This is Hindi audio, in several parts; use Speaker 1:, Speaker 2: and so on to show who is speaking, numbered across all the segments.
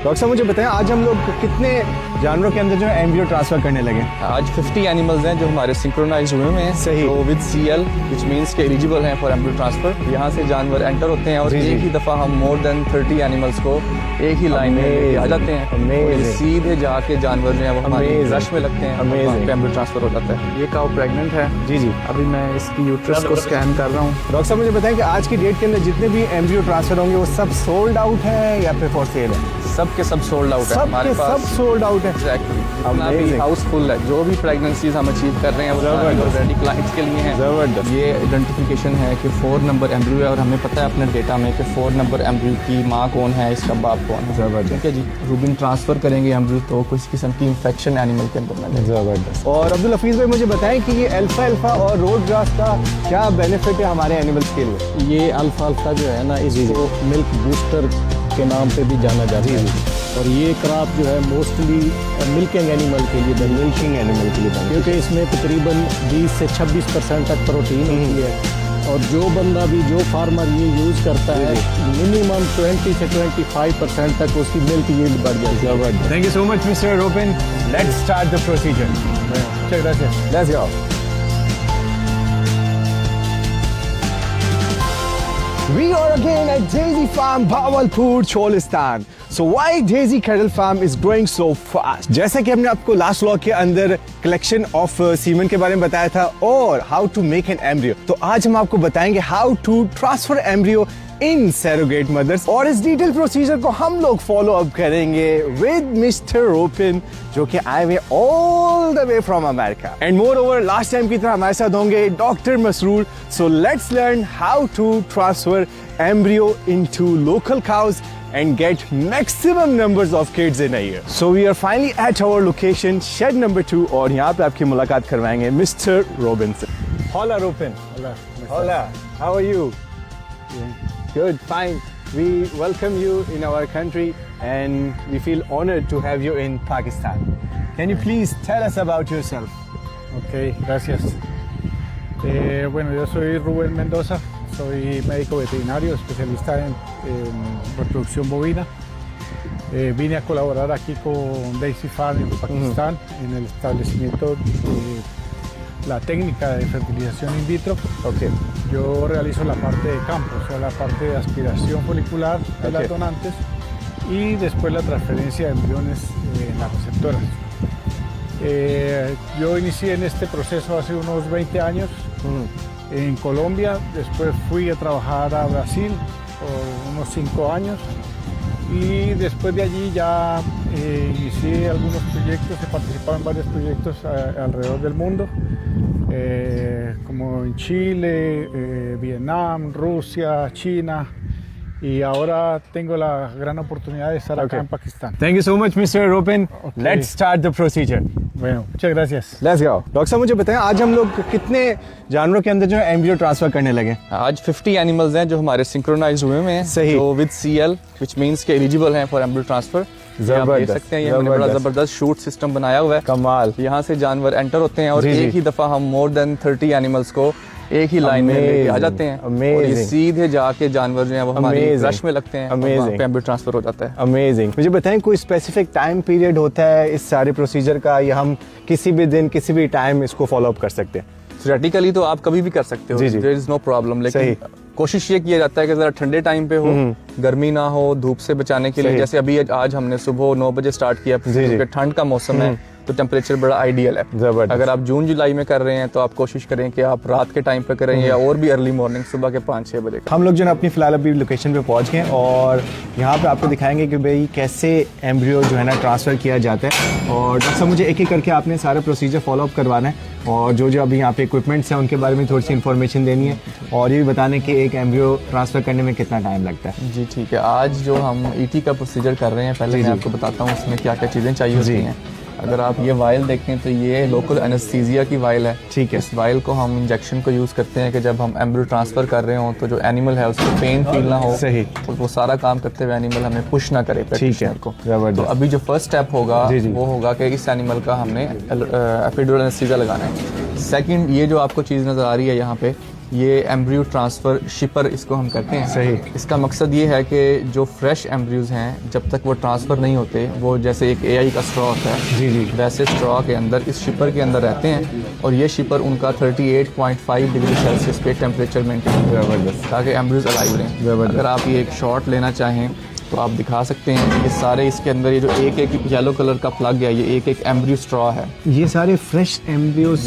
Speaker 1: डॉक्टर साहब मुझे बताएं, आज हम लोग कितने जानवरों के अंदर जो है एम्ब्रियो ट्रांसफर करने लगे?
Speaker 2: आज 50 एनिमल्स हैं जो हमारे सिंक्रोनाइज हुए हुए हैं।
Speaker 1: सही।
Speaker 2: तो विद CL विच मींस के एलिजिबल हैं फॉर एम्ब्रियो ट्रांसफर। यहाँ से जानवर एंटर होते हैं और
Speaker 1: जी,
Speaker 2: एक ही दफ़ा हम मोर देन 30 एनिमल्स को एक ही लाइन में लेके आ जाते हैं। और ये सीधे जाके जानवर जो है वो हमारी रश में लगते हैं, एम्ब्रियो ट्रांसफर हो जाता है। ये काऊ प्रेग्नेंट है।
Speaker 1: जी जी।
Speaker 2: अभी मैं इसकी यूट्रस को स्कैन कर रहा हूँ।
Speaker 1: डॉक्टर साहब मुझे बताएं कि आज की डेट के अंदर जितने भी एम्ब्रियो ट्रांसफर होंगे वो सब सोल्ड आउट है या फिर फॉर सेल है?
Speaker 2: सब के सब सोल्ड आउट है हमारे पास।
Speaker 1: सब सोल्ड आउट है।
Speaker 2: एग्जैक्टली। जितना भी हाउसफुल है, जो भी प्रेगनेंसीज हम अचीव कर रहे हैं वो ऑलरेडी क्लाइंट्स के लिए हैं।
Speaker 1: जबरदस्त।
Speaker 2: ये आइडेंटिफिकेशन है कि 4 नंबर एम्ब्रियो है और हमें पता है अपने डेटा में कि 4 नंबर एम्ब्रियो की माँ कौन है, इसका बाप कौन है।
Speaker 1: जबरदस्त।
Speaker 2: ठीक है जी। रूबिन ट्रांसफर करेंगे एम्ब्रियो तो कुछ किस्म की इंफेक्शन एनिमल के अंदर में।
Speaker 1: जबरदस्त। और अब्दुल हफीज़ भाई मुझे बताएं कि ये अल्फा और रोड ग्रास का क्या बेनिफिट है हमारे एनिमल्स के लिए?
Speaker 3: ये अल्फा जो है ना, इसको मिल्क बूस्टर के नाम पे भी जाना जाता है। और ये क्रॉप जो है मोस्टली मिल्किंग एनिमल के लिए बनती है,
Speaker 1: मिल्किंग एनिमल के लिए
Speaker 3: क्योंकि इसमें तकरीबन 20 से 26% तक प्रोटीन होती है। और जो बंदा भी, जो फार्मर ये यूज़ करता है, मिनिमम 20 से 25% तक उसकी मिल्क यील्ड बढ़ जाती है।
Speaker 1: Thank you so much mister robin. Let's start the procedure. Let's go. We are again at Daisy Farm, Bahawalpur, Cholistan. So why Daisy Cattle Farm is growing so fast? जैसा कि हमने आपको लास्ट व्लॉग के अंदर कलेक्शन ऑफ सीमन के बारे में बताया था और how to make an embryo, तो आज हम आपको बताएंगे how to transfer embryo in surrogate mothers. और इस डिटेल प्रोसीजर को हम लोग फॉलो अप करेंगे विद मिस्टर रोपिन, जो कि आए हुए all the way from America. And moreover last time की तरह हमारे साथ होंगे doctor Masroor. So let's learn how to transfer embryo into local cows and get maximum numbers of kids in a year. So we are finally at our location, shed number 2, और यहाँ पे आपकी मुलाकात करवाएंगे Mr. Robinson. Hola, Robin.
Speaker 3: Hola.
Speaker 1: Hola. How are you? Good, fine. We welcome you in our country and we feel honored to have you in Pakistan. Can you please tell us about yourself?
Speaker 3: Ok, gracias. Bueno, yo soy Rubén Mendoza. Soy médico veterinario, especialista en reproducción bovina. Vine a colaborar aquí con Daisy Farm en Pakistán en el establecimiento de la técnica de fertilización in vitro.
Speaker 1: Okay.
Speaker 3: Yo realizo la parte de campo, o sea, la parte de aspiración folicular de las donantes y después la transferencia de embriones en las receptoras. Yo inicié en este proceso hace unos 20 años. En Colombia, después fui a trabajar a Brasil por unos 5 años y después de allí ya inicié algunos proyectos, he participado en varios proyectos alrededor del mundo, como en Chile, Vietnam, Rusia, China, y ahora tengo la gran oportunidad de estar acá en Pakistán.
Speaker 1: Thank you so much, Mr. Robin.
Speaker 3: Okay.
Speaker 1: Let's start the procedure.
Speaker 3: Bueno, muchas gracias.
Speaker 1: Let's go. Doctor साहब मुझे बताएं, आज हम लोग कितने जानवरों के अंदर जो है एम्ब्रियो ट्रांसफर करने लगे?
Speaker 2: आज 50 एनिमल्स हैं जो हमारे सिंक्रोनाइज हुए हुए हैं।
Speaker 1: सही।
Speaker 2: जो विद CL विच मींस के एलिजिबल हैं फॉर एम्ब्रियो ट्रांसफर। आप देख सकते हैं ये हमने बड़ा जबरदस्त शूट सिस्टम बनाया हुआ है।
Speaker 1: कमाल।
Speaker 2: यहाँ से जानवर एंटर होते हैं और एक ही दफा हम मोर देन 30 एनिमल्स को एक ही लाइन में लेके आ जाते हैं। और ये सीधे जाके जानवर जो है वो हमारी रश में लगते हैं, एम्ब्रियो ट्रांसफर हो जाता है।
Speaker 1: अमेजिंग। मुझे बताएं, कोई स्पेसिफिक टाइम पीरियड होता है इस सारे प्रोसीजर का, या हम किसी भी दिन किसी भी टाइम इसको फॉलो अप कर सकते हैं?
Speaker 2: थियोरेटिकली तो आप कभी भी कर सकते हो, देयर इज नो प्रॉब्लम, लेकिन कोशिश ये किया जाता है कि जरा ठंडे टाइम पे हो, गर्मी ना हो, धूप से बचाने के लिए। जैसे अभी आज हमने सुबह 9 बजे स्टार्ट किया क्योंकि ठंड का मौसम है तो टेम्परेचर बड़ा आइडियल है। अगर आप जून जुलाई में कर रहे हैं तो आप कोशिश करें कि आप रात के टाइम पे करें या और भी अर्ली मॉर्निंग सुबह के 5-6 बजे।
Speaker 1: हम लोग जो है अपनी फिलहाल अभी लोकेशन पे पहुंच गए और यहाँ पे आपको दिखाएंगे कि भाई कैसे एम्ब्रियो जो है ना ट्रांसफ़र किया जाता है। और डॉक्टर साहब मुझे एक एक करके आपने सारा प्रोसीजर फॉलो अप करवाना है और जो जो अभी यहाँ पे इक्विपमेंट्स हैं उनके बारे में थोड़ी सी इन्फॉर्मेशन देनी है और ये भी बताना है कि एक एम्ब्रियो ट्रांसफ़र करने में कितना टाइम लगता है।
Speaker 2: जी ठीक है। आज जो हम ET का प्रोसीजर कर रहे हैं, पहले मैं आपको बताता हूँ उसमें क्या क्या चीज़ें चाहिए होती हैं। अगर आप ये वाइल देखें तो ये लोकल एनेस्थीसिया की वाइल है।
Speaker 1: ठीक है।
Speaker 2: इस वाइल को हम इंजेक्शन को यूज़ करते हैं कि जब हम एम्ब्रियो ट्रांसफ़र कर रहे हों तो जो एनिमल है उसको पेन फील ना हो।
Speaker 1: सही।
Speaker 2: तो वो सारा काम करते हुए एनिमल हमें पुश ना करे प्रैक्टिशनर को।
Speaker 1: तो
Speaker 2: अभी जो फर्स्ट स्टेप होगा वो होगा कि इस एनिमल का हमने एपिड्यूरल एनेस्थीसिया लगाना है। सेकंड, ये जो आपको चीज़ नज़र आ रही है यहाँ पे, ये एम्ब्रियो ट्रांसफ़र शिपर इसको हम कहते हैं।
Speaker 1: सही।
Speaker 2: इसका मकसद ये है कि जो फ्रेश एम्ब्रियोज हैं जब तक वो ट्रांसफ़र नहीं होते, वो जैसे एक एआई का स्ट्रॉ होता है,
Speaker 1: जी जी,
Speaker 2: वैसे स्ट्रॉ के अंदर इस शिपर के अंदर रहते हैं और ये शिपर उनका 38.5 डिग्री सेल्सियस पे टेम्परेचर मेंटेन
Speaker 1: ज़बरदस्त,
Speaker 2: ताकि एम्ब्रियोज अलाइव रहें।
Speaker 1: ज़बरदस्त।
Speaker 2: अगर आप ये एक शॉट लेना चाहें तो आप दिखा सकते हैं। ये सारे इसके अंदर ये जो एक एक येलो कलर का प्लग है, ये एक एक एम्ब्रियो स्ट्रॉ है।
Speaker 1: ये सारे फ्रेश एम्ब्रियोस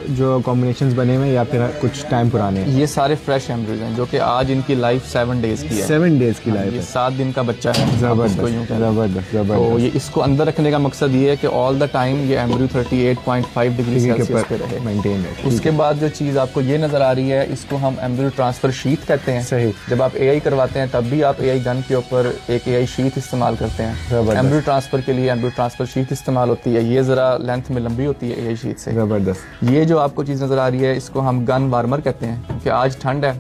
Speaker 1: जो कॉम्बिनेशंस बने हुए हैं या फिर कुछ टाइम पुराने हैं?
Speaker 2: ये सारे फ्रेश एम्ब्रियोज हैं जो कि आज इनकी लाइफ 7 डेज की है।
Speaker 1: 7 डेज की लाइफ
Speaker 2: ये
Speaker 1: है।
Speaker 2: 7 दिन का बच्चा है।
Speaker 1: ज़बरदस्त,
Speaker 2: इसको यूं कहते हैं।
Speaker 1: ज़बरदस्त,
Speaker 2: तो
Speaker 1: ज़बरदस्त।
Speaker 2: ये इसको अंदर रखने का मकसद ये है कि ऑल द टाइम ये एम्ब्रियो 38.5 डिग्री सेल्सियस पे रहे,
Speaker 1: मेंटेन है।
Speaker 2: उसके बाद जो चीज़ आपको ये नज़र आ रही है, इसको हम एम्ब्रियो ट्रांसफ़र शीट कहते हैं।
Speaker 1: सही।
Speaker 2: जब आप एआई करवाते हैं तब भी आप एआई गन के ऊपर एक एआई शीट इस्तेमाल करते हैं।
Speaker 1: ज़बरदस्त।
Speaker 2: एम्ब्रियो ट्रांसफ़र के लिए एम्ब्रियो ट्रांसफ़र शीट इस्तेमाल होती है। ये ज़रा लेंथ में लंबी होती है एआई शीट से।
Speaker 1: ज़बरदस्त।
Speaker 2: ये जो आपको चीज़ नज़र आ रही है इसको हम गन वार्मर कहते हैं, क्योंकि आज ठंड है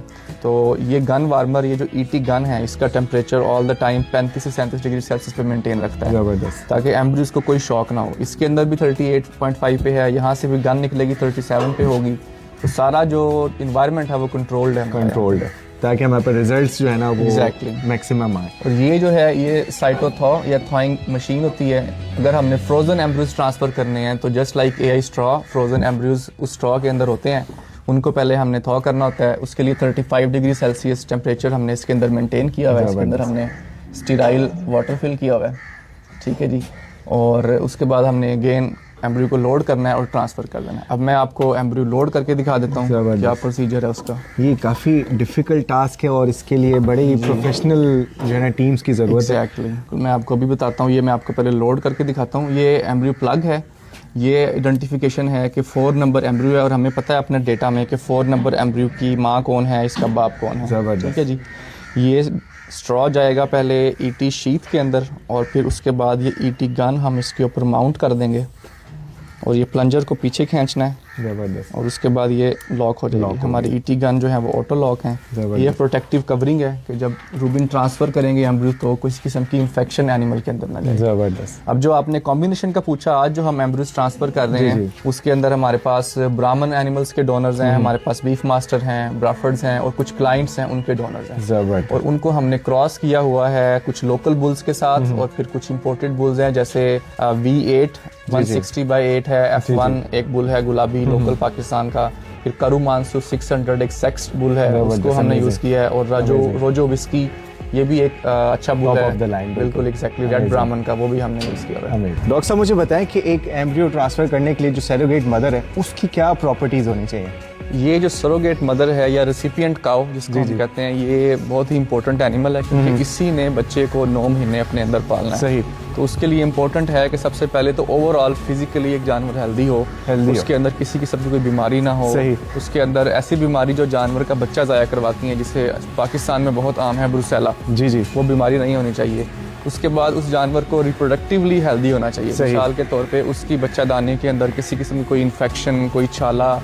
Speaker 2: तो ये गन वार्मर, ये जो ईटी गन है, इसका टेम्परेचर ऑल द टाइम 35 से 37 डिग्री सेल्सियस पे मेंटेन रखता है,
Speaker 1: ज़बरदस्त।
Speaker 2: ताकि एम्ब्रियोज को कोई शॉक ना हो। इसके अंदर भी 38.5 पे है, यहाँ से भी गन निकलेगी 37 पे होगी। तो सारा जो इन्वायरमेंट है वो कंट्रोल्ड है,
Speaker 1: कंट्रोल्ड है, ताकि हमारे पास रिजल्ट्स जो है ना वो
Speaker 2: Exactly.
Speaker 1: मैक्सिमम आए।
Speaker 2: और ये जो है ये साइटोथॉ या थॉइंग मशीन होती है। अगर हमने फ्रोजन एम्ब्रियोज ट्रांसफ़र करने हैं तो just like AI straw, frozen embryos उस स्ट्रॉ के अंदर होते हैं, उनको पहले हमने थॉ करना होता है। उसके लिए 35 डिग्री सेल्सियस टेम्परेचर हमने इसके अंदर मेंटेन किया हुआ है। इसके अंदर हमने स्टीराइल वाटर फिल किया हुआ है, ठीक है जी। और उसके बाद हमने अगेन एम्ब्रियो को लोड करना है और ट्रांसफ़र कर देना है। अब मैं आपको एम्ब्रियो लोड करके दिखा देता हूँ क्या प्रोसीजर है उसका।
Speaker 1: ये काफ़ी डिफ़िकल्ट टास्क है और इसके लिए बड़े ही प्रोफेशनल जो है ना टीम्स की ज़रूरत है।
Speaker 2: एग्जैक्टली, मैं आपको अभी बताता हूँ। ये मैं आपको पहले लोड करके दिखाता हूँ। ये एम्ब्रियो प्लग है, ये आइडेंटिफिकेशन है कि 4 नंबर एम्ब्रियो है और हमें पता है अपने डेटा में कि 4 नंबर एम्ब्रियो की माँ कौन है, इसका बाप कौन है।
Speaker 1: ज़बरदस्त।
Speaker 2: ठीक है जी। ये स्ट्रॉ जाएगा पहले ईटी शीट के अंदर और फिर उसके बाद ये ईटी गन हम इसके ऊपर माउंट कर देंगे और ये प्लंजर को पीछे खींचना है
Speaker 1: ज़बरदस्त।
Speaker 2: और उसके बाद ये लॉक हो जाएगी। हमारी ईटी गन जो है वो ऑटो लॉक है। ये प्रोटेक्टिव कवरिंग है कि जब रूबिन ट्रांसफ़र करेंगे एम्ब्रियो तो किसी किस्म की इन्फेक्शन एनिमल के अंदर ना जाए।
Speaker 1: ज़बरदस्त।
Speaker 2: अब जो आपने कॉम्बिनेशन का पूछा, आज जो हम एम्ब्रियोज ट्रांसफ़र कर रहे हैं उसके अंदर हमारे पास ब्राह्मण एनिमल्स के डोनर्स हैं, हमारे पास बीफ मास्टर हैं, ब्राफर्ड्स हैं और कुछ क्लाइंट्स हैं उनके डोनर्स हैं।
Speaker 1: ज़बरदस्त।
Speaker 2: और उनको हमने क्रॉस किया हुआ है कुछ लोकल बुल्स के साथ और फिर कुछ इंपोर्टेड बुल्स हैं, जैसे V8 160/8 है, F1 एक बुल है गुलाबी लोकल पाकिस्तान का, फिर करू मानसूर 600 एक सेक्स बुल है, उसको हमने यूज़ किया है, और रोजो विस्की ये भी एक अच्छा बुल है, बिल्कुल एग्जैक्टली रेड ब्राह्मण का, वो भी हमने यूज़ किया है।
Speaker 1: डॉक्टर साहब मुझे बताएं कि एक एम्ब्रियो ट्रांसफ़र करने के लिए जो सरोगेट मदर है उसकी क्या प्रॉपर्टीज़ होनी चाहिए?
Speaker 2: ये जो सरोगेट मदर है या रेसिपिएंट काउ जिसको हम कहते हैं, ये बहुत ही इंपॉर्टेंट एनिमल है क्योंकि इसी ने बच्चे को 9 महीने अपने अंदर पालना है।
Speaker 1: सही।
Speaker 2: तो उसके लिए इम्पोर्टेंट है कि सबसे पहले तो ओवरऑल फिजिकली एक जानवर हेल्दी हो, उसके अंदर किसी किस्म की कोई बीमारी ना हो।
Speaker 1: सही।
Speaker 2: उसके अंदर ऐसी बीमारी जो जानवर का बच्चा ज़ाया करवाती है, जिसे पाकिस्तान में बहुत आम है, ब्रुसेला,
Speaker 1: जी जी,
Speaker 2: वो बीमारी नहीं होनी चाहिए। उसके बाद उस जानवर को रिप्रोडक्टिवली हेल्दी होना चाहिए। मिसाल के तौर पे उसकी बच्चादानी के अंदर किसी किस्म की कोई इन्फेक्शन, कोई छाला,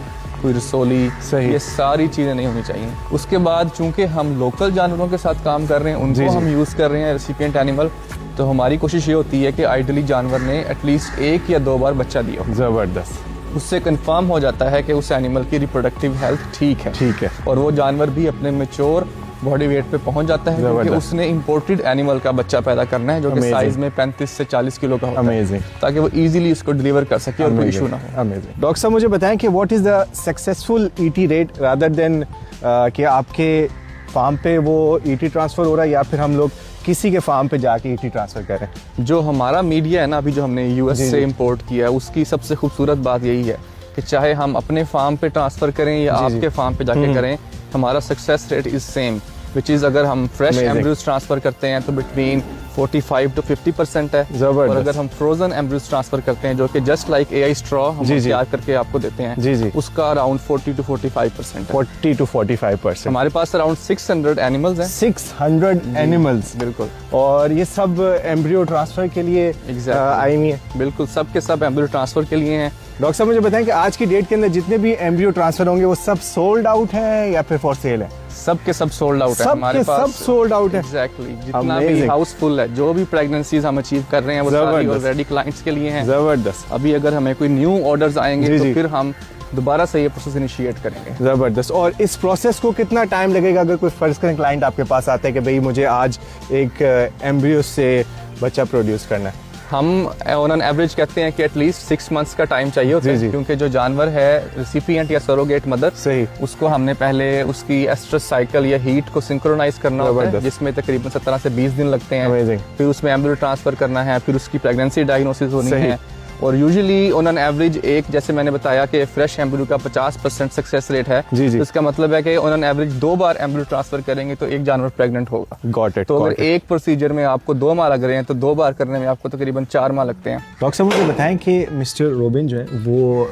Speaker 2: कोई रसोली, ये सारी चीज़ें नहीं होनी चाहिए। उसके बाद चूंकि हम लोकल जानवरों के साथ काम कर रहे हैं, उनको हम यूज़ कर रहे हैं रेसिपिएंट एनिमल, तो हमारी कोशिश ये होती है कि आइडियली जानवर ने एटलीस्ट 1 या 2 बार बच्चा दिया हो।
Speaker 1: ज़बरदस्त।
Speaker 2: उससे कंफर्म हो जाता है कि उस एनिमल की रिप्रोडक्टिव हेल्थ ठीक है, और वो जानवर भी अपने मैच्योर बॉडी वेट पे पहुंच जाता है क्योंकि उसने इंपोर्टेड एनिमल का बच्चा पैदा करना है जो कि साइज में 35 से 40 किलो का होता है, ताकि वो इजीली उसको डिलीवर कर सके और कोई इशू ना हो।
Speaker 1: डॉक्टर साहब मुझे बताएं कि what is the successful ET rate rather than कि आपके फार्म पे वो ईटी ट्रांसफर हो रहा है या फिर हम लोग किसी के फार्म पे जाके ईटी ट्रांसफर कर रहे हैं?
Speaker 2: जो हमारा मीडिया है ना, अभी जो हमने यूएस से इंपोर्ट किया है, उसकी सबसे खूबसूरत बात यही है कि चाहे हम अपने फार्म पे ट्रांसफर करें या आपके फार्म पे जाके करें, हमारा success rate is same, which is अगर हम फ्रेश एम्ब्रियोज ट्रांसफर करते हैं तो बिटवीन 45 to 50% है, और अगर हम फ्रोजन एम्ब्रियोज ट्रांसफर करते हैं जो कि जस्ट लाइक एआई स्ट्रॉ हम तैयार करके आपको देते हैं, उसका अराउंड 40 to 45%
Speaker 1: 40 to 45%।
Speaker 2: हमारे पास अराउंड 600 एनिमल्स हैं।
Speaker 1: 600 एनिमल्स,
Speaker 2: बिल्कुल।
Speaker 1: और ये सब एम्ब्रियो ट्रांसफर के लिए आई हुई है?
Speaker 2: बिल्कुल, सब के सब एम्ब्रियो ट्रांसफर के लिए हैं।
Speaker 1: डॉक्टर साहब मुझे बताएं कि आज की डेट के अंदर जितने भी एम्ब्रियो ट्रांसफर होंगे वो सब सोल्ड आउट हैं या फिर फॉर सेल है?
Speaker 2: सब के सब सोल्ड आउट है हमारे पास,
Speaker 1: सब सोल्ड आउट है।
Speaker 2: एग्जैक्टली, जितना भी हाउसफुल है, जो भी प्रेगनेंसीज हम अचीव कर रहे हैं वो सारी ऑलरेडी क्लाइंट्स के लिए हैं।
Speaker 1: जबरदस्त।
Speaker 2: अभी अगर हमें कोई न्यू ऑर्डर्स आएंगे तो फिर हम दोबारा से ये प्रोसेस इनिशिएट करेंगे।
Speaker 1: ज़बरदस्त। और इस प्रोसेस को कितना टाइम लगेगा? अगर कोई फर्ज करें क्लाइंट आपके पास आता है कि भाई मुझे आज एक एम्ब्रियो से बच्चा प्रोड्यूस करना है,
Speaker 2: हम ऑन एन एवरेज कहते हैं कि एटलीस्ट 6 मंथ्स का टाइम चाहिए होता है, क्योंकि जो जानवर है रिसिपिएंट या सरोगेट मदर,
Speaker 1: सही,
Speaker 2: उसको हमने पहले उसकी एस्ट्रस साइकिल या हीट को सिंक्रोनाइज करना होता है, जिसमें तकरीबन 17 से 20 दिन लगते हैं। फिर उसमें एम्ब्रियो ट्रांसफर करना है, फिर उसकी प्रेगनेंसी डायग्नोसिस होनी है। और यूजुअली ऑन एन एवरेज एक, जैसे मैंने बताया कि फ्रेश एम्ब्रियो का 50% सक्सेस रेट है, तो इसका मतलब है कि on an average 2 bar embryo transfer करेंगे तो एक जानवर प्रेग्नेंट होगा।
Speaker 1: Got it.
Speaker 2: तो अगर एक प्रोसीजर में आपको 2 माह लग रहे हैं तो 2 बार करने में आपको तकरीबन 4 माह लगते हैं।
Speaker 1: डॉक्टर साहब मुझे बताएं कि मिस्टर रोबिन जो है वो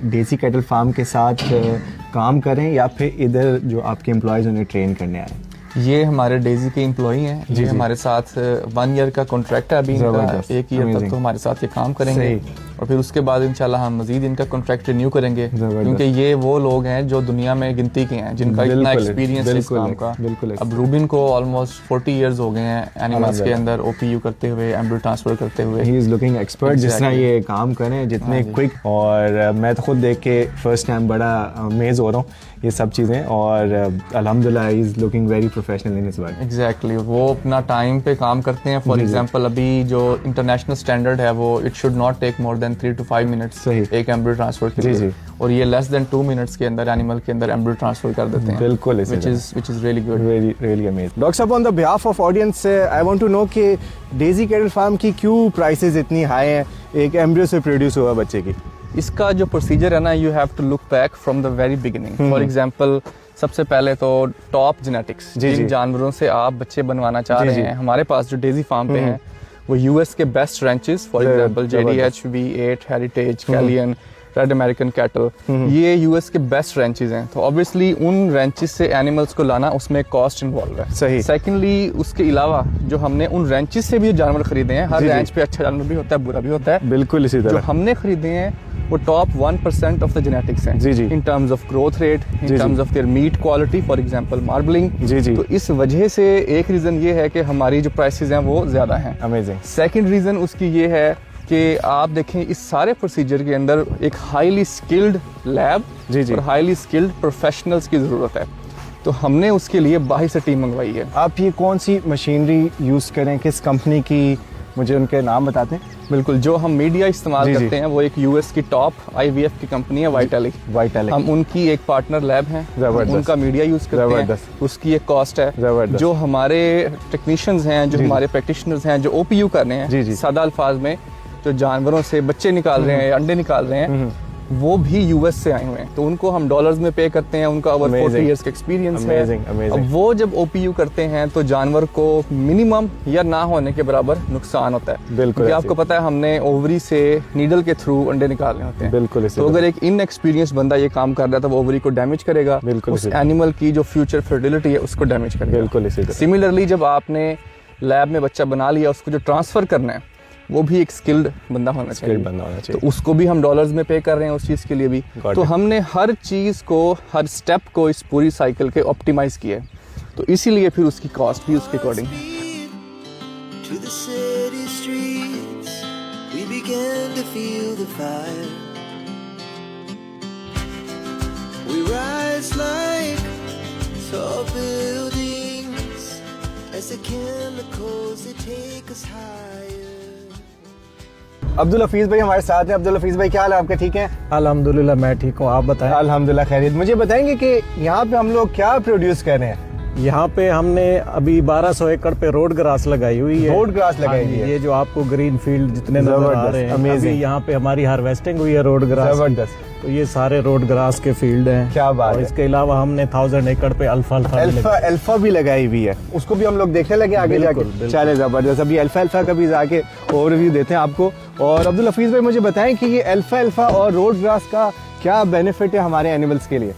Speaker 1: डेजी कैटल फार्म के साथ काम करें या फिर इधर जो आपके एम्प्लॉयज़ उन्हें ट्रेन करने आए?
Speaker 2: ये हमारे डेजी के एम्प्लॉई हैं जी, हमारे साथ 1 ईयर का कॉन्ट्रैक्ट है अभी इनका, 1 ईयर तक तो हमारे साथ ये काम करेंगे और फिर उसके बाद इंशाल्लाह हम मजीद इनका कॉन्ट्रैक्ट रिन्यू करेंगे, क्योंकि ये वो लोग हैं जो दुनिया में गिनती के हैं जिनका इतना एक्सपीरियंस है इस काम का। अब रूबिन को ऑलमोस्ट 40 इयर्स हो गए हैं एनिमल्स के अंदर ओपीयू करते हुए, एम्ब्रियो ट्रांसफर करते हुए।
Speaker 1: ही इज लुकिंग एक्सपर्ट, जिस तरह ये काम करें, जितने क्विक। और मैं तो खुद देख के फर्स्ट टाइम बड़ा अमेज हो रहा हूँ ये सब चीज़ें, और अल्हम्दुलिल्लाह he is looking very professional in his work.
Speaker 2: Exactly, वो अपना टाइम पे काम करते हैं। फॉर एग्जांपल अभी जो इंटरनेशनल स्टैंडर्ड है वो it should not take more than 3 to 5 minutes एक एम्ब्रियो ट्रांसफर के लिए, और ये लेस देन 2 मिनट्स के अंदर एनिमल के अंदर एम्ब्रियो ट्रांसफर कर देते हैं।
Speaker 1: बिल्कुल,
Speaker 2: which is really good,
Speaker 1: really amazing। Doctor साहब, on the behalf of audience I want to know कि डेजी कैटल फार्म की क्यों प्राइसेस इतनी हाई हैं एक एम्ब्रियो से प्रोड्यूस हुआ बच्चे की?
Speaker 2: इसका जो प्रोसीजर है ना, you have to look back from the very beginning. For example, सबसे पहले तो टॉप जेनेटिक्स, जिन जानवरों से आप बच्चे बनवाना चाह रहे हैं, हमारे पास जो डेजी फार्म पे हैं वो यूएस के best ranches, for example JDH, V8, heritage, कैलियन, रेड अमेरिकन कैटल, ये यूएस के बेस्ट रैंचेस हैं। तो ऑब्वियसली उन रैंचेस से एनिमल्स को लाना, उसमें कॉस्ट इन्वॉल्व है।
Speaker 1: सही।
Speaker 2: सेकेंडली, उसके अलावा जो हमने उन रैंचेस से भी जानवर खरीदे हैं, हर रैंच पे अच्छा जानवर भी होता है, बुरा भी होता है,
Speaker 1: बिल्कुल इसी तरह।
Speaker 2: जो हमने खरीदे हैं वो टॉप 1% ऑफ द जेनेटिक्स हैं, in terms of growth rate, in terms of their meet quality, for example marbling. तो इस वजह से एक रीजन ये है कि हमारी जो प्राइसेस हैं वो ज्यादा हैं।
Speaker 1: अमेजिंग।
Speaker 2: सेकंड रीजन उसकी ये है कि आप देखें इस सारे प्रोसीजर के अंदर एक हाईली स्किल्ड लैब और हाईली स्किल्ड प्रोफेशनल्स की जरूरत है, तो हमने उसके लिए बाहर से टीम मंगवाई है।
Speaker 1: आप ये कौन सी मशीनरी यूज करें, किस कंपनी की, मुझे उनके नाम बताते हैं?
Speaker 2: बिल्कुल, जो हम मीडिया इस्तेमाल करते हैं वो एक यूएस की टॉप IVF की कंपनी है, वाइटैलिक। हम उनकी एक पार्टनर लैब है, उनका मीडिया यूज करते हैं, उसकी एक कॉस्ट है। जो हमारे टेक्नीशियंस हैं, जो हमारे प्रैक्टिशनर्स हैं, जो OPU कर रहे हैं, सादा अल्फाज में जो जानवरों से बच्चे निकाल रहे हैं, अंडे निकाल रहे हैं, वो भी यूएस से आए हुए हैं, तो उनको हम डॉलर्स में पे करते हैं। उनका ओवर 40 इयर्स का एक्सपीरियंस है। अब वो जब OPU करते हैं तो जानवर को मिनिमम या ना होने के बराबर नुकसान होता है।
Speaker 1: बिल्कुल,
Speaker 2: आपको पता है हमने ओवरी से नीडल के थ्रू अंडे निकालने होते हैं।
Speaker 1: बिल्कुल।
Speaker 2: तो अगर एक इनएक्सपीरियंस बंदा ये काम कर रहा है तो वो ओवरी को डैमेज करेगा, उस एनिमल की जो फ्यूचर फर्टिलिटी है उसको डैमेज करेगा।
Speaker 1: बिल्कुल।
Speaker 2: सिमिलरली, जब आपने लैब में बच्चा बना लिया, उसको जो ट्रांसफर करना है वो भी एक स्किल्ड बंदा होना चाहिए, तो उसको भी हम डॉलर्स में पे कर रहे हैं उस चीज़ के लिए भी। तो हमने हर चीज़ को, हर स्टेप को इस पूरी साइकिल के ऑप्टिमाइज किया है, तो इसीलिए फिर उसकी कॉस्ट भी उसके अकॉर्डिंग है।
Speaker 1: अब्दुल हफीज भाई हमारे साथ हैं। अब्दुल हफीज भाई, क्या हाल है आपके? ठीक हैं?
Speaker 4: अल्हम्दुलिल्लाह, मैं ठीक हूँ, आप बताएं?
Speaker 1: अल्हम्दुलिल्लाह खैरियत। मुझे बताएंगे कि यहाँ पे हम लोग क्या प्रोड्यूस कर रहे हैं?
Speaker 4: यहाँ पे हमने अभी 1200 एकड़ पे रोड ग्रास लगाई हुई है।
Speaker 1: रोड ग्रास लगाई हुई है,
Speaker 4: ये जो आपको ग्रीन फील्ड जितने नजर आ रहे हैं, अभी यहाँ पे हमारी हार्वेस्टिंग हुई है रोड ग्रास।
Speaker 1: जबरदस्त।
Speaker 4: तो ये सारे रोड ग्रास के फील्ड हैं।
Speaker 1: क्या बात है।
Speaker 4: इसके अलावा हमने 1000 एकड़ पे
Speaker 1: अल्फा भी लगाई हुई है, उसको भी हम लोग देखने लगे आगे जाके। चले, जबरदस्त। अभी अल्फा का भी जाके ओवरव्यू देते हैं आपको। और अब्दुल हफीज भाई, मुझे बताएं कि ये अल्फा और रोड ग्रास का क्या बेनिफिट है हमारे एनिमल्स के लिए?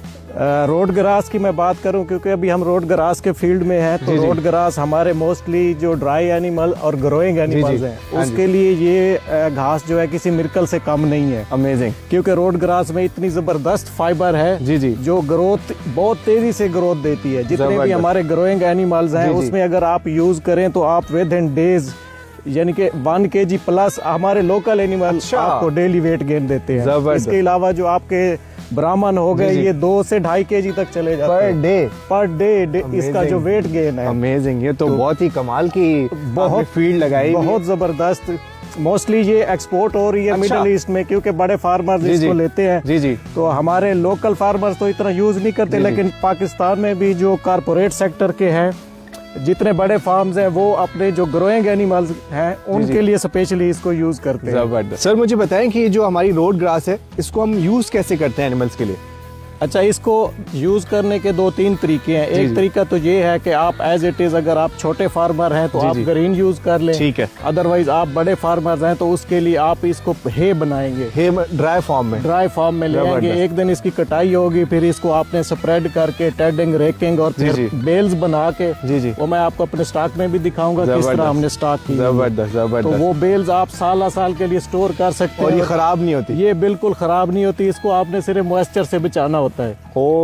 Speaker 4: रोड ग्रास की मैं बात करूं, क्योंकि अभी हम रोड ग्रास के फील्ड में हैं, तो रोड ग्रास हमारे मोस्टली जो ड्राई एनिमल और ग्रोइंग एनिमल्स हैं, उसके लिए ये घास जो है किसी मिरेकल से कम नहीं है।
Speaker 1: अमेजिंग।
Speaker 4: क्योंकि रोड ग्रास में इतनी जबरदस्त फाइबर है जो ग्रोथ बहुत तेजी से ग्रोथ देती है। जितने भी हमारे ग्रोइंग एनिमल्स हैं उसमें अगर आप यूज करें तो आप विद इन डेज, यानी कि 1 kg प्लस हमारे लोकल एनिमल आपको डेली वेट गेन देते हैं। इसके अलावा जो आपके ब्राह्मण हो गए, ये 2 से 2.5 kg तक चले जाते हैं पर डे इसका जो वेट गेन है।
Speaker 1: अमेजिंग, ये तो बहुत ही कमाल की बहुत फील्ड लगाई,
Speaker 4: बहुत जबरदस्त। मोस्टली ये एक्सपोर्ट हो रही है मिडिल ईस्ट में, क्योंकि बड़े फार्मर्स इसको लेते हैं।
Speaker 1: जी।
Speaker 4: तो हमारे लोकल फार्मर्स तो इतना यूज नहीं करते, लेकिन पाकिस्तान में भी जो कारपोरेट सेक्टर के हैं, जितने बड़े फार्म्स हैं, वो अपने जो ग्रोइंग एनिमल्स हैं उनके लिए स्पेशली इसको यूज करते हैं।
Speaker 1: जबरदस्त। सर मुझे बताएं कि जो हमारी रोड ग्रास है, इसको हम यूज कैसे करते हैं एनिमल्स के लिए?
Speaker 4: अच्छा, इसको यूज करने के 2-3 तरीके हैं। एक तरीका तो ये है कि आप एज इट इज, अगर आप छोटे फार्मर हैं तो आप ग्रीन यूज कर लें,
Speaker 1: ठीक है।
Speaker 4: अदरवाइज आप बड़े फार्मर्स हैं तो उसके लिए आप इसको हे बनाएंगे,
Speaker 1: हे ड्राई फॉर्म में
Speaker 4: ले आएंगे। एक दिन इसकी कटाई होगी, फिर इसको आपने स्प्रेड करके टेडिंग, रेकिंग और फिर बेल्स बना के, वो मैं आपको अपने स्टॉक में भी दिखाऊंगा किस तरह हमने स्टॉक की।
Speaker 1: जबरदस्त।
Speaker 4: तो वो बेल्स आप साल के लिए स्टोर कर सकते हैं
Speaker 1: और ये खराब नहीं होती।
Speaker 4: ये बिल्कुल खराब नहीं होती। इसको आपने सिर्फ मॉइस्चर से बचाना होता है।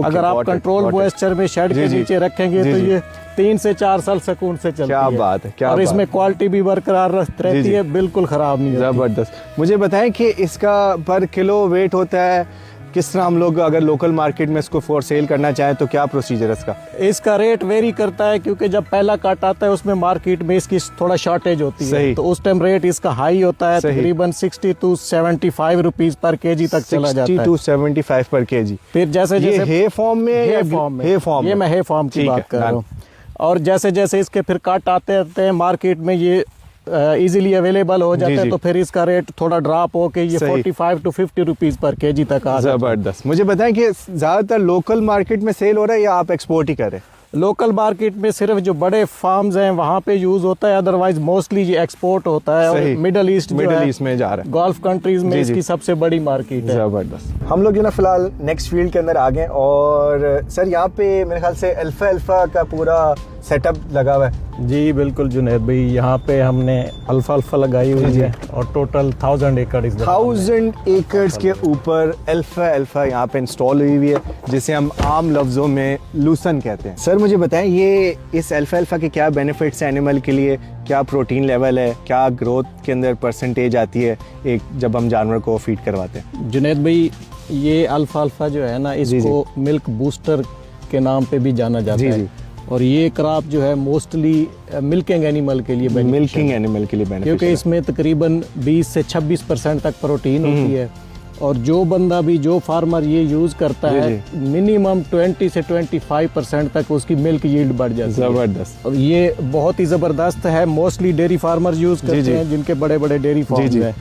Speaker 4: अगर आप कंट्रोल मॉइस्चर में शेड के नीचे रखेंगे तो ये 3 से 4 साल सुकून से चलती है।
Speaker 1: क्या बात है, क्या
Speaker 4: और
Speaker 1: बात
Speaker 4: इसमें क्वालिटी भी बरकरार रहती है, बिल्कुल खराब नहीं होती।
Speaker 1: जबरदस्त। मुझे बताएं कि इसका पर किलो वेट होता है, किस तरह हम लोग अगर लोकल मार्केट में इसको फॉर सेल करना चाहें तो क्या प्रोसीजर है इसका?
Speaker 4: इसका रेट वेरी करता है, क्योंकि जब पहला कट आता है उसमें मार्केट में इसकी थोड़ा शॉर्टेज होती है, तो उस टाइम रेट इसका हाई होता है, तकरीबन 60 to 75 रुपीज पर केजी तक चला जाता है।
Speaker 1: 60 to 75 पर केजी।
Speaker 4: फिर जैसे
Speaker 1: ये हे फॉर्म में,
Speaker 4: ये मैं हे फॉर्म की बात कर रहा हूँ। और जैसे जैसे इसके फिर कट आते रहते हैं मार्केट में, ये इजीली अवेलेबल हो जाता है, तो फिर इसका रेट थोड़ा ड्रॉप होके ये 45 to 50 रुपीज पर केजी तक आ जाता है।
Speaker 1: जबरदस्त। मुझे बताएं कि ज्यादातर लोकल मार्केट में सेल हो रहा है या आप एक्सपोर्ट ही कर रहे हैं?
Speaker 4: लोकल मार्केट में सिर्फ जो बड़े फार्म्स हैं वहाँ पे यूज होता है, अदरवाइज मोस्टली ये एक्सपोर्ट होता है। और मिडिल ईस्ट
Speaker 1: में जा रहा है,
Speaker 4: गल्फ कंट्रीज में इसकी सबसे बड़ी मार्केट है।
Speaker 1: जबरदस्त। हम लोग जो ना फिलहाल नेक्स्ट फील्ड के अंदर आ गए, और सर यहाँ पे मेरे ख्याल से अल्फा का पूरा सेटअप लगा हुआ है।
Speaker 4: जी बिल्कुल जुनैद भाई, यहाँ पे हमने अल्फा लगाई हुई है, और टोटल 1000 एकड़
Speaker 1: 1000 एकड़ के ऊपर अल्फा यहाँ पे इंस्टॉल हुई है, जिसे हम आम लफ्जों में लूसन कहते हैं। सर मुझे बताएं, ये इस अल्फा के क्या बेनिफिट्स हैं एनिमल के लिए? क्या प्रोटीन लेवल है, क्या ग्रोथ के अंदर परसेंटेज आती है एक जब हम जानवर को फीड करवाते हैं?
Speaker 4: जुनैद भाई, ये अल्फा जो है ना, इसको मिल्क बूस्टर के नाम पे भी जाना जाता है, और ये क्रॉप जो है मोस्टली मिल्किंग एनिमल के लिए बेनिफिशियल, क्योंकि इसमें तकरीबन 20 से 26% तक प्रोटीन होती है। और जो बंदा भी, जो फार्मर ये यूज करता है, मिनिमम 20 से 25% तक उसकी मिल्क यील्ड बढ़ जाती है।
Speaker 1: जबरदस्त।
Speaker 4: और ये बहुत ही जबरदस्त है। मोस्टली डेयरी फार्मर यूज करते हैं, जिनके बड़े बड़े डेयरी फार्म हैं।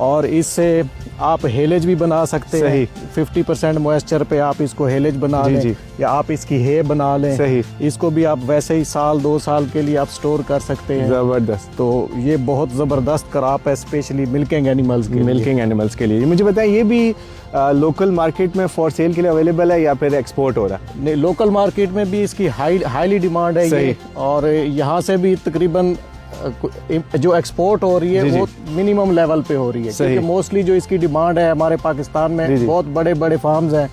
Speaker 4: और इससे आप हेलेज भी बना सकते हैं। 50% मॉइस्चर पे आप इसको हेलेज बना लें, या आप इसकी हे बना लें। इसको भी आप वैसे ही 1-2 साल के लिए आप स्टोर कर सकते हैं।
Speaker 1: जबरदस्त।
Speaker 4: तो ये बहुत जबरदस्त क्रॉप है, स्पेशली मिल्किंग एनिमल्स के लिए।
Speaker 1: मुझे बताएं, ये भी लोकल मार्केट में फॉर सेल के लिए अवेलेबल है या फिर एक्सपोर्ट हो रहा है?
Speaker 4: नहीं, लोकल मार्केट में भी इसकी हाईली डिमांड है ये, और यहाँ से भी तकरीबन जो एक्सपोर्ट हो रही है वो मिनिमम लेवल पे हो रही है, क्योंकि मोस्टली जो इसकी डिमांड है हमारे पाकिस्तान में बहुत बड़े बड़े फार्म्स हैं,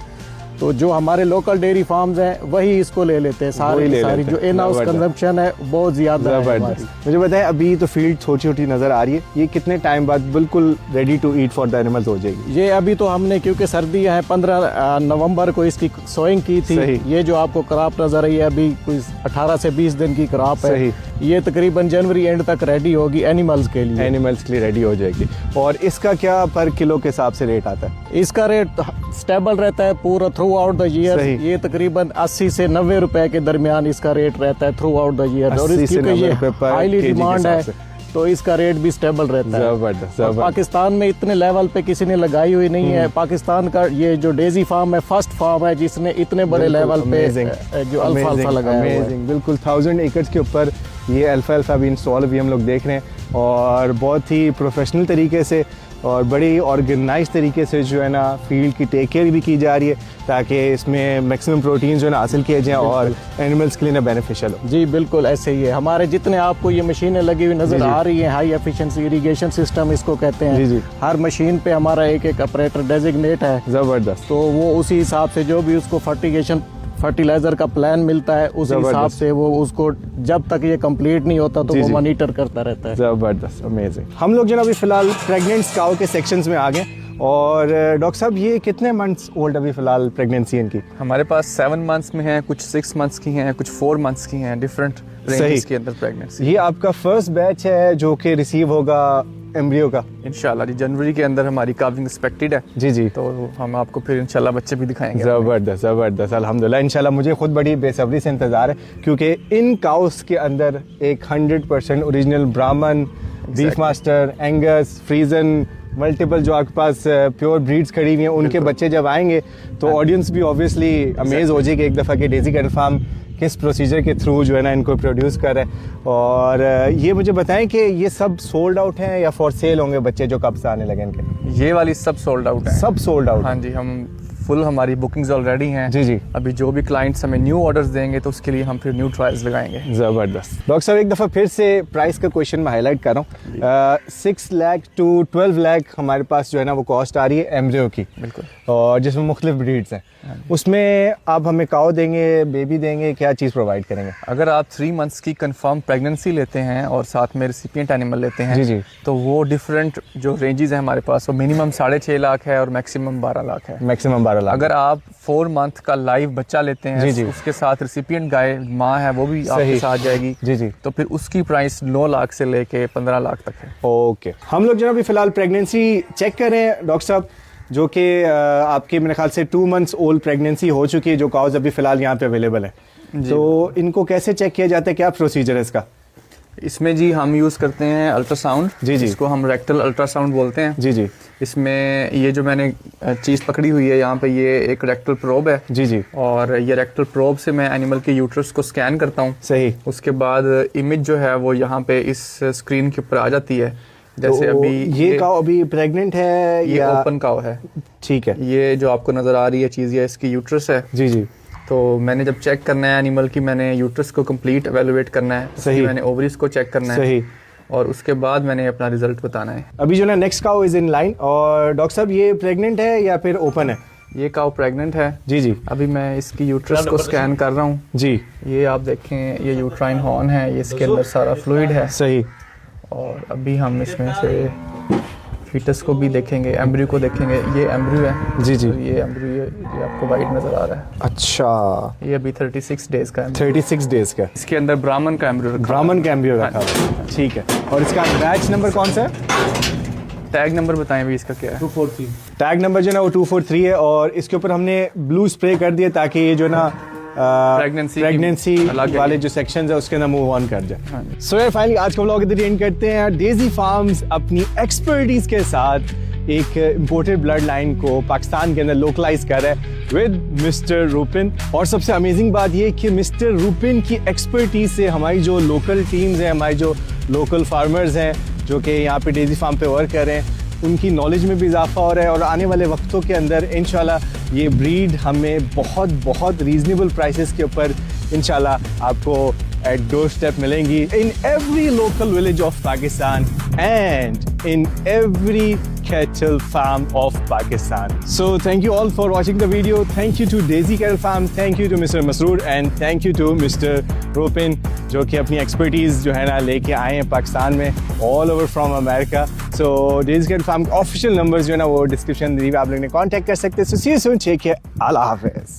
Speaker 4: तो जो हमारे लोकल डेयरी फार्म्स हैं वही इसको ले लेते हैं। सारी जो इन हाउस कंजम्पशन है बहुत ज्यादा है।
Speaker 1: मुझे बताएं, अभी तो फील्ड छोटी छोटी नजर आ रही है, ये कितने टाइम बाद बिल्कुल ready to eat for the animals हो जाएगी?
Speaker 4: ये अभी तो हमने, क्योंकि सर्दियां हैं, 15 नवंबर को इसकी सोइंग की थी। ये जो आपको क्रॉप नजर आई है अभी कोई 18 से 20 दिन की क्रॉप है। ये तकरीबन जनवरी एंड तक रेडी होगी एनिमल्स के लिए रेडी हो जाएगी।
Speaker 1: और इसका क्या पर किलो के हिसाब से रेट आता है?
Speaker 4: इसका रेट स्टेबल रहता है पूरा थ्रू आउट द ईयर। ये तकरीबन 80 से 90 रुपए के दरमियान इसका रेट रहता है थ्रू आउट द ईयर। और क्योंकि ये हाईली डिमांड है तो इसका रेट भी स्टेबल रहता है।
Speaker 1: जबरदस्त।
Speaker 4: पाकिस्तान में इतने लेवल पे किसी ने लगाई हुई नहीं है। पाकिस्तान का ये जो डेजी फार्म है, फर्स्ट फार्म है जिसने इतने बड़े लेवल पे जो अल्फा लगाया हुआ है।
Speaker 1: बिल्कुल 1000 एकड़ के ऊपर ये अल्फा भी इंस्टॉल भी हम लोग देख रहे हैं, और बहुत ही प्रोफेशनल तरीके से और बड़ी ऑर्गेनाइज तरीके से जो है ना फील्ड की टेक केयर भी की जा रही है, ताकि इसमें मैक्सिमम प्रोटीन जो है ना हासिल किए जाएं और एनिमल्स के लिए ना बेनिफिशियल हो।
Speaker 4: जी बिल्कुल ऐसे ही है। हमारे जितने आपको ये मशीनें लगी हुई नजर आ रही हैं, हाई एफिशिएंसी इरिगेशन सिस्टम इसको कहते हैं। हर मशीन पे हमारा एक ऑपरेटर डेजिग्नेट है।
Speaker 1: जबरदस्त।
Speaker 4: तो वो उसी हिसाब से जो भी उसको फर्टिलाइजर का प्लान मिलता है उस हिसाब से वो उसको जब तक ये कंप्लीट नहीं होता तो वो मॉनिटर करता रहता है।
Speaker 1: जबरदस्त, अमेजिंग। हम लोग जो ना अभी फिलहाल प्रेग्नेंट काऊ के सेक्शंस में आ गए, और डॉक्टर साहब ये कितने मंथ्स ओल्ड अभी फिलहाल प्रेगनेंसी इनकी?
Speaker 2: हमारे पास 7 मंथ्स में है, कुछ 6 मंथ्स की हैं, कुछ 4 मंथ्स की हैं, डिफरेंट रेंजेस के अंदर प्रेगनेंसी।
Speaker 1: ये आपका फर्स्ट बैच है जो कि रिसीव होगा एम्ब्रियो का?
Speaker 2: इंशाल्लाह जी जनवरी के अंदर हमारी काविंग एक्सपेक्टेड है
Speaker 1: जी जी,
Speaker 2: तो हम आपको फिर इंशाल्लाह बच्चे भी दिखाएंगे।
Speaker 1: ज़बरदस्त ज़बरदस्त, अल्हम्दुलिल्लाह। इंशाल्लाह मुझे खुद बड़ी बेसब्री से इंतज़ार है क्योंकि इन काउस के अंदर एक 100% ओरिजिनल ब्राह्मण, बीफ मास्टर, एंगस, फ्रीजन, मल्टीपल जो आपके पास प्योर ब्रीड्स खड़ी हुई हैं, उनके बच्चे जब आएंगे तो ऑडियंस भी ऑब्वियसली अमेज हो जाएगी एक दफ़ा कि डेज़ी कैटल फार्म किस प्रोसीजर के थ्रू जो है ना इनको प्रोड्यूस कर रहे हैं। और ये मुझे बताएं कि ये सब सोल्ड आउट हैं या फॉर सेल होंगे बच्चे जो कब से आने लगे इनके?
Speaker 2: ये वाली सब सोल्ड आउट है।
Speaker 1: सब सोल्ड आउट?
Speaker 2: हाँ जी, हम फुल हमारी बुकिंग्स ऑलरेडी हैं।
Speaker 1: जी जी।
Speaker 2: अभी जो भी क्लाइंट्स हमें न्यू ऑर्डर्स देंगे तो उसके लिए हम फिर न्यू ट्रायल्स लगाएंगे।
Speaker 1: ज़बरदस्त। डॉक्टर साहब एक दफ़ा फिर से प्राइस का क्वेश्चन मैं हाईलाइट कर रहा हूँ। 6 लाख टू 12 लाख हमारे पास जो है ना वो कॉस्ट आ रही है एम्ब्रियो की,
Speaker 2: बिल्कुल,
Speaker 1: और जिसमें मुख्तलिफ ब्रीड्स हैं। उसमें आप हमें काऊ देंगे, बेबी देंगे, क्या चीज़ प्रोवाइड करेंगे?
Speaker 2: अगर आप 3 मंथ्स की कंफर्म प्रेगनेंसी लेते हैं और साथ में रिसिपिएंट एनिमल लेते हैं
Speaker 1: जी जी,
Speaker 2: तो वो डिफरेंट जो रेंजेस हैं हमारे पास, वो मिनिमम 6.5 लाख है और मैक्सिमम 12 लाख है।
Speaker 1: मैक्सिमम 12 लाख।
Speaker 2: अगर आप 4 मंथ का लाइव बच्चा लेते हैं
Speaker 1: जी जी,
Speaker 2: उसके साथ रिसिपिएंट गाय माँ है वो भी आपके साथ जाएगी
Speaker 1: जी जी,
Speaker 2: तो फिर उसकी प्राइस 9 लाख से लेके 15 लाख तक है।
Speaker 1: ओके, हम लोग जो अभी फिलहाल प्रेगनेंसी चेक कर रहे हैं डॉक्टर साहब, जो कि आपके मेरे ख्याल से 2 मंथ्स ओल्ड प्रेगनेंसी हो चुकी है जो काउज अभी फिलहाल यहाँ पे अवेलेबल है। तो इनको कैसे चेक किया जाता है, क्या प्रोसीजर है इसका?
Speaker 2: इसमें जी हम यूज़ करते हैं अल्ट्रासाउंड,
Speaker 1: जी जी,
Speaker 2: इसको हम रेक्टल अल्ट्रासाउंड बोलते हैं।
Speaker 1: जी जी।
Speaker 2: इसमें ये जो मैंने चीज़ पकड़ी हुई है यहाँ पे, ये एक रेक्टल प्रोब है।
Speaker 1: जी जी।
Speaker 2: और ये रेक्टल प्रोब से मैं एनिमल के यूट्रस को स्कैन करता हूँ।
Speaker 1: सही।
Speaker 2: उसके बाद इमेज जो है वो यहाँ पे इस स्क्रीन के ऊपर आ जाती है। जैसे
Speaker 1: तो
Speaker 2: अभी
Speaker 1: ये काऊ अभी प्रेग्नेंट है
Speaker 2: ये
Speaker 1: या
Speaker 2: ओपन काऊ है?
Speaker 1: ठीक है।
Speaker 2: ये जो आपको नज़र आ रही है चीज़, ये इसकी यूट्रस है।
Speaker 1: जी जी।
Speaker 2: तो मैंने जब चेक करना है एनिमल की, मैंने यूट्रस को कंप्लीट एवेलुएट करना है,
Speaker 1: सही,
Speaker 2: मैंने ओवरीज को चेक करना है,
Speaker 1: सही,
Speaker 2: और उसके बाद मैंने अपना रिजल्ट बताना है।
Speaker 1: अभी जो ना next cow is in line. और डॉक्टर साहब ये प्रेग्नेंट है या फिर ओपन है?
Speaker 2: ये काऊ प्रेग्नेंट है
Speaker 1: जी जी।
Speaker 2: अभी मैं इसकी यूट्रस को स्कैन कर रहा हूँ
Speaker 1: जी।
Speaker 2: ये आप देखें, ये यूट्राइन हॉर्न है, ये इसके अंदर सारा फ्लूइड है।
Speaker 1: सही।
Speaker 2: और अभी हम इसमें से फीटस को भी देखेंगे, एम्ब्रियो को देखेंगे। ये एम्ब्रियो है
Speaker 1: जी जी।
Speaker 2: तो ये एम्ब्रियो ये आपको वाइट नजर आ रहा है।
Speaker 1: अच्छा,
Speaker 2: ये अभी 36 डेज का है।
Speaker 1: 36 डेज का।
Speaker 2: इसके अंदर ब्राह्मण का एम्ब्रियो रखा,
Speaker 1: ब्राह्मण का एम्ब्रियो रखा हुआ। ठीक है। और इसका बैच नंबर कौन सा है?
Speaker 2: टैग नंबर बताएं भी इसका क्या है?
Speaker 3: 243।
Speaker 1: टैग नंबर जो ना वो 243 है और इसके ऊपर हमने ब्लू स्प्रे कर दिया ताकि ये जो ना प्रेगनेंसी वाले जो सेक्शंस है उसके अंदर मूव ऑन कर जाए। सो यार फाइनली आज का व्लॉग इधर एंड करते हैं। डेजी फार्म्स अपनी एक्सपर्टीज के साथ एक इंपोर्टेड ब्लड लाइन को पाकिस्तान के अंदर लोकलाइज कर रहा है विद मिस्टर रूपिन। और सबसे अमेजिंग बात ये कि मिस्टर रूपिन की एक्सपर्टीज से हमारी जो लोकल टीम्स हैं, हमारी जो लोकल फार्मर्स हैं जो कि यहाँ पे डेजी फार्म पे वर्क कर रहे हैं, उनकी नॉलेज में भी इजाफा हो रहा है। और आने वाले वक्तों के अंदर इंशाल्लाह ये ब्रीड हमें बहुत बहुत रीजनेबल प्राइसेस के ऊपर इंशाल्लाह आपको एट डोर स्टेप मिलेंगी in every local village of Pakistan and in every cattle farm of Pakistan. So thank you all for watching the video. Thank you to Daisy Cattle Farm. Thank you to Mr. Masroor and thank you to Mr. Ropin जो कि अपनी expertise जो है ना लेके आए हैं पाकिस्तान में all over from America. So Daisy Cattle Farm official numbers जो है ना वो description में आप लोगों ने contact कर सकते हैं. So see you soon. Take care. Allah Hafiz.